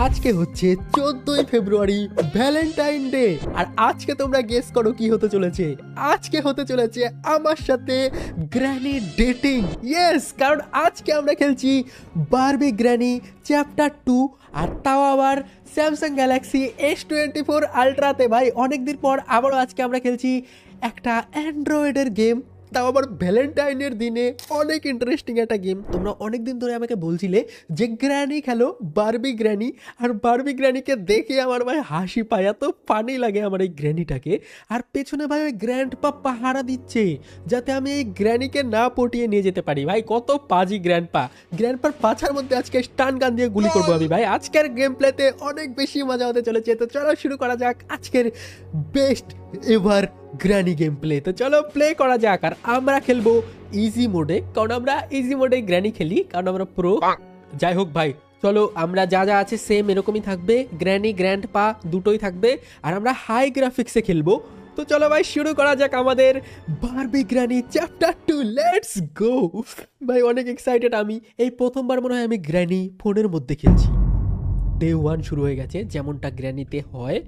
আজকে হচ্ছে 14ই ফেব্রুয়ারি Valentine day. আর আজকে তোমরা গেস করো কি হতে চলেছে। আজকে হতে চলেছে আমার সাথে গ্র্যানি ডেটিং। ইয়েস, কারণ আজকে আমরা খেলছি বারবি গ্র্যানি চ্যাপ্টার 2, আর তাও আবার স্যামসাং গ্যালাক্সি S24 আলট্রাতে। ভাই অনেকদিন পর আবারও আজকে আমরা খেলছি একটা অ্যান্ড্রয়েডের গেম, তাও আবার ভ্যালেন্টাইনের দিনে। অনেক ইন্টারেস্টিং একটা গেম। তোমরা অনেক দিন ধরে আমাকে বলছিলে যে গ্র্যানি খেলো, বারবি গ্র্যানি। আর বারবি গ্র্যানিকে দেখে আমার ভাই হাসি পায়, এত ফানি লাগে আমার এই গ্র্যানিটাকে। আর পেছনে ভাই ওই গ্র্যান্ডপা পাহারা দিচ্ছে যাতে আমি এই গ্র্যানিকে না পটিয়ে নিয়ে যেতে পারি। ভাই কত পাজি গ্র্যান্ডপার পাছার মধ্যে আজকে স্টান গান দিয়ে গুলি করবো আমি। ভাই আজকের গেম প্লেতে অনেক বেশি মজা হতে চলেছে। তো চলো শুরু করা যাক আজকের best ever granny game play. তো চলো প্লে করা যাক। আর আমরা খেলবো ইজি মোডে, কারণ আমরা ইজি মোডে গ্র্যানি খেলি, কারণ আমরা প্রো। যাই হোক ভাই, চলো আমরা যা যা আছে সেম এরকমই থাকবে, গ্র্যানি গ্র্যান্ডপা দুটোই থাকবে। আর আমরা হাই গ্রাফিক্সে খেলবো। তো চলো ভাই শুরু করা যাক আমাদের Barbie granny chapter 2। Let's go ভাই, অনেক এক্সাইটেড আমি। এই প্রথমবার মনে হয় আমি গ্র্যানি ফোনের মধ্যে খেলছি। ডে 1 শুরু হয়ে গেছে যেমনটা গ্র্যানিতে হয়।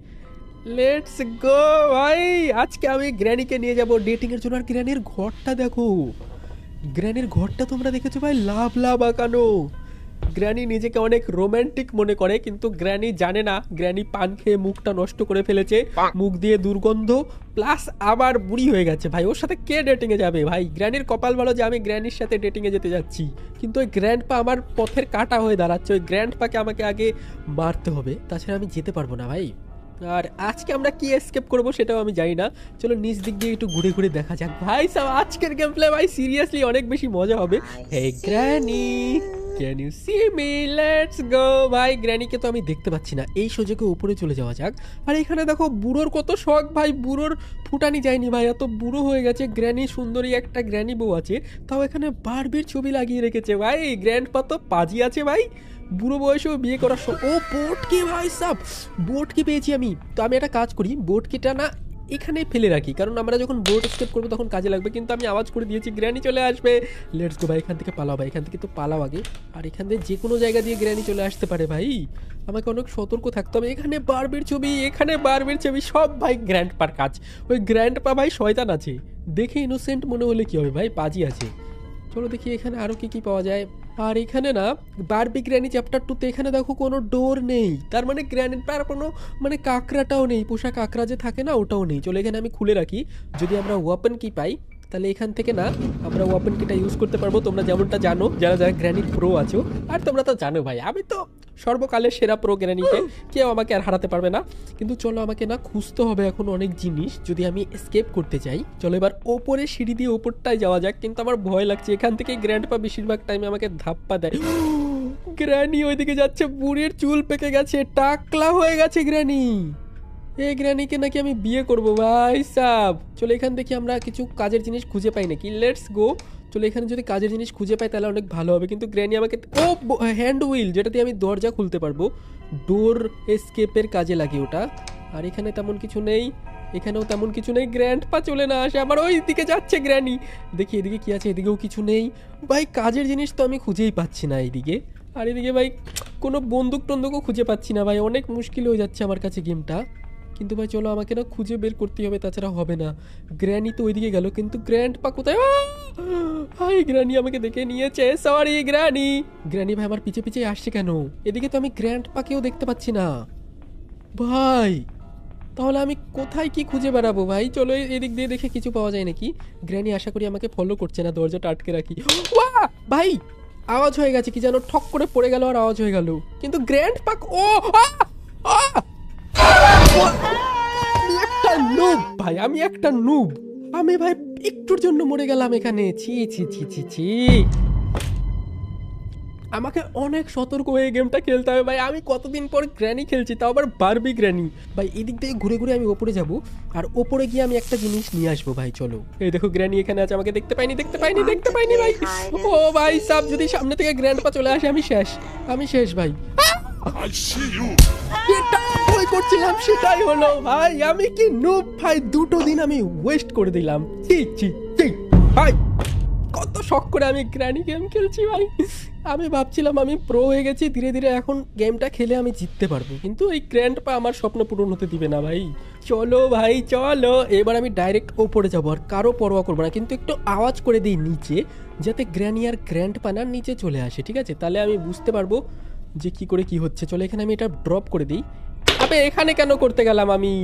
লেটস গো ভাই, আজকে আমি গ্র্যানিকে নিয়ে যাব ডেটিং এর জন্য। আর গ্র্যানির ঘরটা দেখো, গ্র্যানির ঘরটা তোমরা দেখেছো ভাই, লাভ লাভ আঁকানো। গ্র্যানি নিজেকে অনেক রোমান্টিক মনে করে, কিন্তু গ্র্যানি জানে না গ্র্যানি পান খেয়ে মুখটা নষ্ট করে ফেলেছে, মুখ দিয়ে দুর্গন্ধ, প্লাস আবার বুড়ি হয়ে গেছে। ভাই ওর সাথে কে ডেটিং এ যাবে? ভাই গ্র্যানির কপাল ভালো যে আমি গ্র্যানির সাথে ডেটিং এ যেতে যাচ্ছি, কিন্তু ওই গ্র্যান্ডপা আমার পথের কাঁটা হয়ে দাঁড়াচ্ছে। ওই গ্র্যান্ডপাকে আমাকে আগে মারতে হবে, তাছাড়া আমি যেতে পারবো না ভাই। আর আজকে আমরা কি এসকেপ করবো সেটাও আমি জানি না। চলো নিচ দিক দিয়ে একটু ঘুরে ঘুরে দেখা যাক। ভাই সব আজকের গেম প্লে ভাই সিরিয়াসলি অনেক বেশি মজা হবে। Hey granny, can you see me? Let's go. ভাই গ্র্যানিকে তো আমি দেখতে পাচ্ছি না, এই সোজাকে উপরে চলে যাওয়া যাক। আর এখানে দেখো বুড়োর কত শখ ভাই, বুড়োর ফুটানি যায়নি ভাই, এত বুড়ো হয়ে গেছে। গ্র্যানি সুন্দরী একটা গ্র্যানি বউ আছে, তাও এখানে বারবির ছবি লাগিয়ে রেখেছে। ভাই গ্র্যান্ডপা তো পাজি আছে ভাই, বুড়ো বয়সেও বিয়ে করার ও বোট কি ভাই সাব, বোট কি পেয়েছি আমি। তো আমি একটা কাজ করি, বোট কিটা না এখানে ফেলে রাখি, কারণ আমরা যখন বোট স্কেপ করবো তখন কাজে লাগবে। কিন্তু আমি আওয়াজ করে দিয়েছি গ্র্যানি চলে আসবে। লেটস গো ভাই, এখান থেকে পালাও ভাই, এখান থেকে তো পালাও আগে। আর এখান থেকে যে কোনো জায়গা দিয়ে গ্র্যানি চলে আসতে পারে ভাই, আমাকে অনেক সতর্ক থাকতে হবে। এখানে বারবির ছবি, এখানে বারবির ছবি, সব ভাই গ্র্যান্ডপার কাজ। ওই গ্র্যান্ডপা ভাই শয়তান আছে, দেখে ইনোসেন্ট মনে হলে কি হবে ভাই, পাজি আছে। চলো দেখি এখানে আরো কি কি পাওয়া যায়। আর এখানে না বারবি গ্র্যানি চ্যাপ্টার 2তে এখানে দেখো কোনো ডোর নেই, তার মানে গ্র্যানির পার কোনো মানে কাঁকড়াটাও নেই, পোষা কাঁকড়া যে থাকে না ওটাও নেই। চলো এখানে আমি খুলে রাখি, যদি আমরা ওয়েপন কি পাই তাহলে এখান থেকে না আমরা ওয়েপন কিটা ইউজ করতে পারবো। তোমরা যেমনটা জানো, যারা যারা গ্র্যানির প্রো আছো, আর তোমরা তো জানো ভাই আমি তো সর্বকালের সেরা প্রো গ্র্যানিকে, কেউ আমাকে আর হারাতে পারবে না। কিন্তু চলো আমাকে না খুঁজতে হবে এখন অনেক জিনিস, যদি আমি এসকেপ করতে চাই। চলো এবার ওপরে সিঁড়ি দিয়ে ওপরটায় যাওয়া যাক, কিন্তু আমার ভয় লাগছে, এখান থেকে গ্র্যান্ডপা বেশিরভাগ টাইমে আমাকে ধাপ্পা দেয়। গ্র্যানি ওইদিকে যাচ্ছে, বুড়ির চুল পেকে গেছে, টাকলা হয়ে গেছে গ্র্যানি। এই গ্র্যানিকে নাকি আমি বিয়ে করবো ভাই সাব। চলো এখান থেকে আমরা কিছু কাজের জিনিস খুঁজে পাই নাকি, লেটস গো। চলো এখানে যদি কাজের জিনিস খুঁজে পাই তাহলে অনেক ভালো হবে। কিন্তু গ্র্যানি আমাকে ও হ্যান্ড হুইল, যেটা দিয়ে আমি দরজা খুলতে পারবো, ডোর এসকেপের কাজে লাগে ওটা। আর এখানে তেমন কিছু নেই, এখানেও তেমন কিছু নেই। গ্র্যান্ডপা চলে না আসে, আমার ওই দিকে যাচ্ছে গ্র্যানি। দেখি এদিকে কি আছে, এদিকেও কিছু নেই ভাই। কাজের জিনিস তো আমি খুঁজেই পাচ্ছি না এইদিকে। আর এদিকে ভাই কোনো বন্দুক টন্দুকও খুঁজে পাচ্ছি না ভাই, অনেক মুশকিল হয়ে যাচ্ছে আমার কাছে গেমটা। কিন্তু ভাই চলো আমাকে না খুঁজে বের করতে হবে, তাছাড়া হবে না। গ্র্যানি তো ওইদিকে গেল, কিন্তু গ্র্যান্ডপা কোথায়? ভাই গ্র্যানি আমাকে দেখে নিয়েছে, সরি গ্র্যানি। গ্র্যানি ভাই আমার পিছে পিছে আসছে কেন? এদিকে তো আমি গ্র্যান্ডপাকেও দেখতে পাচ্ছি না ভাই। তাহলে আমি কোথায় কি খুঁজে বেড়াবো ভাই? চলো এদিক দিয়ে দেখে কিছু পাওয়া যায় নাকি। গ্র্যানি আশা করি আমাকে ফলো করছে না, দরজাটা আটকে রাখি। ভাই আওয়াজ হয়ে গেছে, কি যেন ঠক করে পড়ে গেল আর আওয়াজ হয়ে গেল, কিন্তু গ্র্যান্ডপা আমি একটা নুব ভাই, আমি একটা নুব। আমি ভাই একটুর জন্য মরে গেলাম এখানে, ছি ছি ছি ছি ছি। আমাকে অনেক সতর্ক হয়ে গেমটা খেলতে হবে ভাই। আমি কতদিন পর গ্র্যানি খেলছি, তাও আবার বারবি গ্র্যানি। ভাই এদিক থেকে ঘুরে ঘুরে আমি ওপরে যাব, আর ওপরে গিয়ে আমি একটা জিনিস নিয়ে আসবো ভাই। চলো এই দেখো গ্র্যানি এখানে আছে, আমাকে দেখতে পাইনি ভাই। ও ভাই সাব, যদি সামনে থেকে গ্র্যান্ডপা চলে আসে আমি শেষ ভাই। যেটা ভয় করছিলাম সেটাই হলো ভাই। আমি কি নুব ভাই, দুটো দিন আমি ওয়েস্ট করে দিলাম। ছি ছি ছি ভাই, কত শখ করে আমি গ্র্যানি গেম খেলছি ভাই। আমি ভাবছিলাম আমি প্রো হয়ে গেছি, ধীরে ধীরে এখন গেমটা খেলে আমি জিততে পারবো, কিন্তু এই গ্র্যান্ডপা আমার স্বপ্ন পূরণ হতে দিবে না ভাই। চলো ভাই চলো, এবার আমি ডাইরেক্ট ওপরে যাবো আর কারো পরোয়া করবো না, কিন্তু একটু আওয়াজ করে দিই নিচে, যাতে গ্র্যানি আর গ্র্যান্ডপা না নিচে চলে আসে, ঠিক আছে? তাহলে আমি বুঝতে পারবো যে কি করে কি হচ্ছে। চলো এখানে আমি এটা ড্রপ করে দিই। আবে এখানে কেন করতে গেলাম আমি?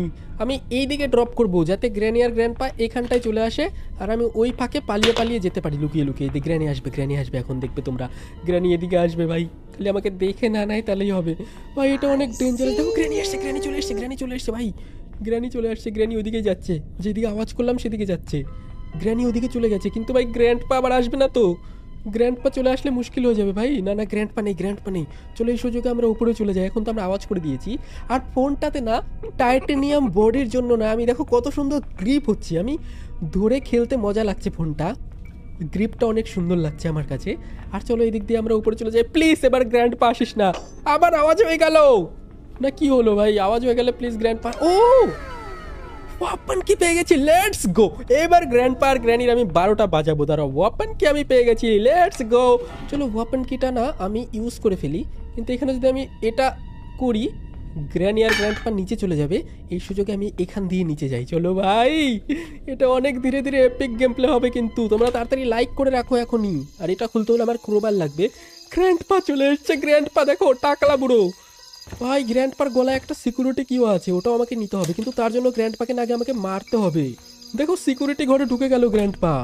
আমি এই দিকে ড্রপ করব যাতে গ্র্যানি আর গ্র্যান্ডপা এখানটায় চলে আসে, আর আমি ওই ফাঁকে পালিয়ে পালিয়ে যেতে পারি লুকিয়ে লুকিয়ে। গ্র্যানি আসবে, গ্র্যানি আসবে, এখন দেখবে তোমরা গ্র্যানি এদিকে আসবে ভাই। খালি আমাকে দেখে না নেয় তাহলেই হবে ভাই। এটা অনেক ডেঞ্জারাস। দেখো গ্র্যানি আসছে, গ্র্যানি চলে এসছে, গ্র্যানি চলে এসছে ভাই। গ্র্যানি চলে আসছে, গ্র্যানি ওদিকে যাচ্ছে, যেদিকে আওয়াজ করলাম সেদিকে যাচ্ছে। গ্র্যানি ওদিকে চলে গেছে, কিন্তু ভাই গ্র্যান্ডপা আবার আসবে না তো? গ্র্যান্ডপা চলে আসলে মুশকিল হয়ে যাবে ভাই। না না, গ্র্যান্ডপা নেই, গ্র্যান্ডপা নেই। চলো এই সুযোগে আমরা উপরে চলে যাই। এখন তো আমরা আওয়াজ করে দিয়েছি। আর ফোনটাতে না টাইটেনিয়াম বডির জন্য না, আমি দেখো কত সুন্দর গ্রিপ হচ্ছে, আমি ধরে খেলতে মজা লাগছে, ফোনটা গ্রিপটা অনেক সুন্দর লাগছে আমার কাছে। আর চলো এই দিক দিয়ে আমরা উপরে চলে যাই। প্লিজ এবার গ্র্যান্ডপা আসিস না। আবার আওয়াজ হয়ে গেল না, কি হলো ভাই? আওয়াজ হয়ে গেলে প্লিজ গ্র্যান্ডপা। ও ওয়াপন কি পেয়ে গেছি, লেটস গো। এবার গ্র্যান্ডপা আর গ্র্যানির আমি 12টা বাজাবো। দাঁড়াও, ওয়াপন কি আমি পেয়ে গেছি, লেটস গো। চলো ওয়াপন কিটা না আমি ইউজ করে ফেলি, কিন্তু এখানে যদি আমি এটা করি গ্র্যানি আর গ্র্যান্ডপা নিচে চলে যাবে। এই সুযোগে আমি এখান দিয়ে নিচে যাই। চলো ভাই, এটা অনেক ধীরে ধীরে এপিক গেম প্লে হবে, কিন্তু তোমরা তাড়াতাড়ি লাইক করে রাখো এখনই। আর এটা খুলতে হলে আমার ক্রোবার লাগবে। গ্র্যান্ডপা চলে এসছে, গ্র্যান্ডপা দেখো টাকলা বুড়ো ভাই। গ্র্যান্ডপার গলায় একটা সিকিউরিটি কিও আছে, ওটাও আমাকে নিতে হবে, কিন্তু তার জন্য গ্র্যান্ডপাকে আগে আমাকে মারতে হবে। দেখো সিকিউরিটি ঘরে ঢুকে গেল গ্র্যান্ডপা,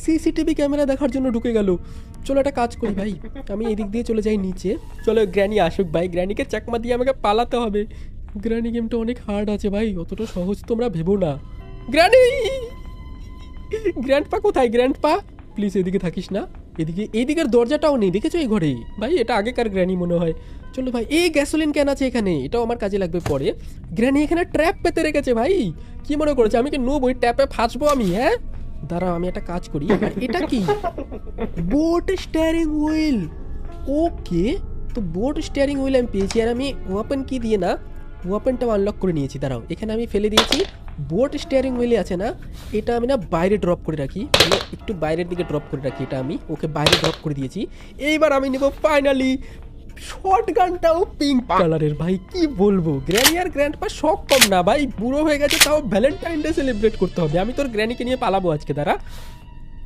সিসিটিভি ক্যামেরা দেখার জন্য ঢুকে গেল। চলো একটা কাজ করি ভাই, আমি এদিক দিয়ে চলে যাই নিচে। চলো গ্র্যানি আসুক ভাই, গ্র্যানিকে চাকমা দিয়ে আমাকে পালাতে হবে। গ্র্যানি গেমটা অনেক হার্ড আছে ভাই, অতটা সহজ তোমরা ভেবো না। গ্র্যানি, গ্র্যান্ডপা কোথায়? গ্র্যান্ডপা প্লিজ এদিকে থাকিস না। এদিকে, এইদিকের দরজাটাও নেই, দেখেছো এই ঘরে ভাই? এটা আগেকার গ্র্যানি মনে হয়। চলো ভাই, এই গ্যাসোলিন ক্যান আছে এখানে, এটাও আমার কাজে লাগবে পরে। গ্র্যানি এখানে ট্র্যাপ পেতে রেখেছে ভাই। কি মনে করেছে আমি কি নুব, ওই ট্র্যাপে ফাঁসবো আমি? হ্যাঁ দাঁড়াও, আমি একটা কাজ করি। আর এটা কি? Boat steering wheel. ওকে, তো বোট স্টিয়ারিং হুইল আমি পেয়েছি, আর আমি ওয়েপন কি দিয়ে না ওয়েপনটাও আনলক করে নিয়েছি। দাঁড়াও, এখানে আমি ফেলে দিয়েছি। বোট স্টিয়ারিং হুইলে আছে না, এটা আমি না বাইরে ড্রপ করে রাখি, মানে একটু বাইরের দিকে ড্রপ করে রাখি। এটা আমি ওকে বাইরে ড্রপ করে দিয়েছি। এইবার আমি নেব ফাইনালি শটগানটাও পিঙ্ক কালারের। ভাই কি বলবো, গ্র্যানি আর গ্র্যান্ডপা শখ কম না ভাই, বুড়ো হয়ে গেছে, তাও ভ্যালেন্টাইন ডে সেলিব্রেট করতে হবে। আমি তোর গ্র্যানিকে নিয়ে পালাবো আজকে।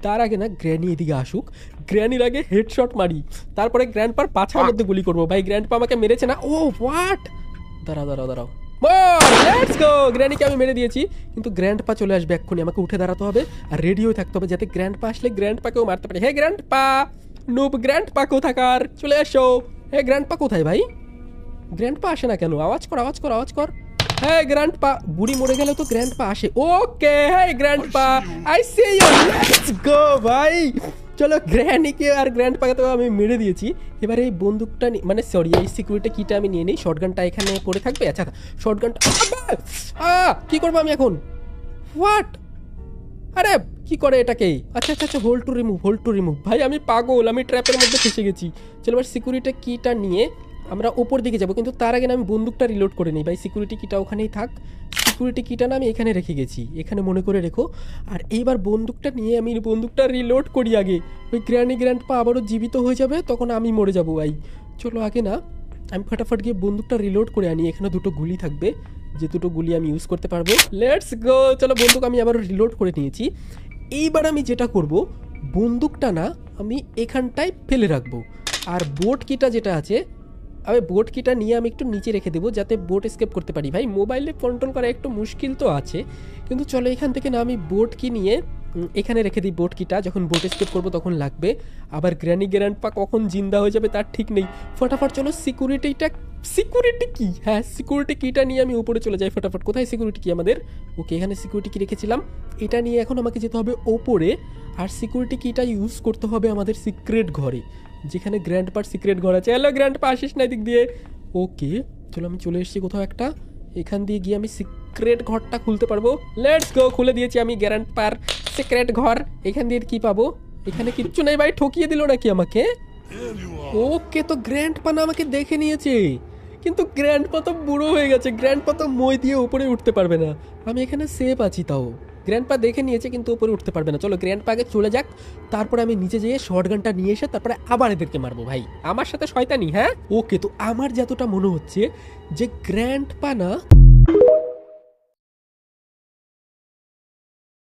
তার আগে না গ্র্যানি এদিকে আসুক, গ্র্যানির আগে হেডশট মারি, তারপরে গ্র্যান্ডপার পাছার মধ্যে গুলি করবো। ভাই গ্র্যান্ডপা আমাকে মেরেছে না? ও হোয়াট, দাঁড়াও, লেটস গো। গ্র্যানিকে আমি মেরে দিয়েছি, কিন্তু গ্র্যান্ডপা চলে আসবে এক্ষুনি, আমাকে উঠে দাঁড়াতে হবে আর রেডি হয়ে থাকতে হবে, যাতে গ্র্যান্ডপা আসলে গ্র্যান্ডপাকেও মারতে পারে। হে গ্র্যান্ডপা, নুব গ্র্যান্ডপা কোথাকার, চলে এসো। হে গ্র্যান্ডপা কোথায় ভাই? গ্র্যান্ডপা আসে না কেন? আওয়াজ কর। হ্যাঁ গ্র্যান্ডপা, বুড়ি মরে গেলে তো গ্র্যান্ডপা আসে। ওকে, হ্যাঁ grandpa, I see you, let's go ভাই। চলো গ্র্যানিকে আর গ্র্যান্ডপাকে তো আমি মেরে দিয়েছি। এবার এই বন্দুকটা মানে সরি, এই সিকিউরিটি কিটা আমি নিয়ে নিই। শটগানটা এখানে পড়ে থাকবে। আচ্ছা শটগানটা কি করবো আমি এখন? হোয়াট, আরে কি করে এটাকে? আচ্ছা, হোল্ড টু রিমুভ। ভাই আমি পাগল, আমি ট্র্যাপের মধ্যে ফেসে গেছি। চলো এবার সিকিউরিটি কিটা নিয়ে আমরা উপর দিকে যাবো, কিন্তু তার আগে আমি বন্দুকটা রিলোড করে নিই। ভাই সিকিউরিটি কিটা ওখানেই থাক, সিকিউরিটি কিটা না আমি এখানে রেখে গেছি, এখানে মনে করে রেখো। আর এইবার বন্দুকটা নিয়ে আমি বন্দুকটা রিলোড করি আগে। ওই গ্র্যান্ডপা আবারও জীবিত হয়ে যাবে, তখন আমি মরে যাবো ভাই। চলো আগে না আমি ফটাফট গিয়ে বন্দুকটা রিলোড করে আনি। এখানে দুটো গুলি থাকবে, যে দুটো গুলি আমি ইউজ করতে পারবো। Let's go. চলো বন্দুক আমি আবার রিলোড করে নিয়েছি। এইবার আমি যেটা করব, বন্দুকটা না আমি এখানটায় ফেলে রাখবো, আর বোট কিটা যেটা আছে, আমি বোট কিটা নিয়ে আমি একটু নিচে রেখে দেবো, যাতে বোট এস্কেপ করতে পারি। ভাই মোবাইলে কন্ট্রোল করা একটু মুশকিল তো আছে, কিন্তু চলো এখান থেকে না আমি বোট কি নিয়ে এখানে রেখে দিই। বোট কিটা যখন বোট এস্কেপ করবো তখন লাগবে। আবার গ্র্যান্ডপা কখন জিন্দা হয়ে যাবে তার ঠিক নেই। ফটাফট চলো সিকিউরিটি কি, হ্যাঁ সিকিউরিটি কিটা নিয়ে আমি উপরে চলে যাই ফটাফট। কোথায় সিকিউরিটি কি আমাদের? ওকে, এখানে সিকিউরিটি কি রেখেছিলাম, এটা নিয়ে এখন আমাকে যেতে হবে ওপরে। আর সিকিউরিটি কিটা ইউজ করতে হবে আমাদের সিক্রেট ঘরে, যেখানে গ্র্যান্ডপার সিক্রেট ঘর আছে। হ্যালো গ্র্যান্ডপা, আসিস না এদিক দিয়ে? ওকে চলো, আমি চলে এসেছি কোথাও একটা, এখান দিয়ে গিয়ে আমি সিক্রেট ঘরটা খুলতে পারবো। লেটস গো, খুলে দিয়েছি আমি গ্র্যান্ডপার সিক্রেট ঘর। এখান দিয়ে কি পাবো? এখানে কিচ্ছু নেই ভাই, ঠকিয়ে দিল নাকি আমাকে? ওকে, তো গ্র্যান্ডপা না আমাকে দেখে নিয়েছে, কিন্তু গ্র্যান্ডপা তো বুড়ো হয়ে গেছে, গ্র্যান্ডপা তো মই দিয়ে উপরে উঠতে পারবে না। আমি এখানে সেফ আছি তাও। গ্র্যান্ডপা দেখে নিয়েছে কিন্তু উপরে উঠতে পারবে না। চলো গ্র্যান্ডপা আগে চলে যাক, তারপরে আমি নিচে যেয়ে শর্ট গানটা নিয়ে এসে তারপরে আবার এদেরকে মারবো ভাই। আমার সাথে শয়তানি, হ্যাঁ? ওকে, তো আমার যতটা মনে হচ্ছে যে গ্র্যান্ডপা না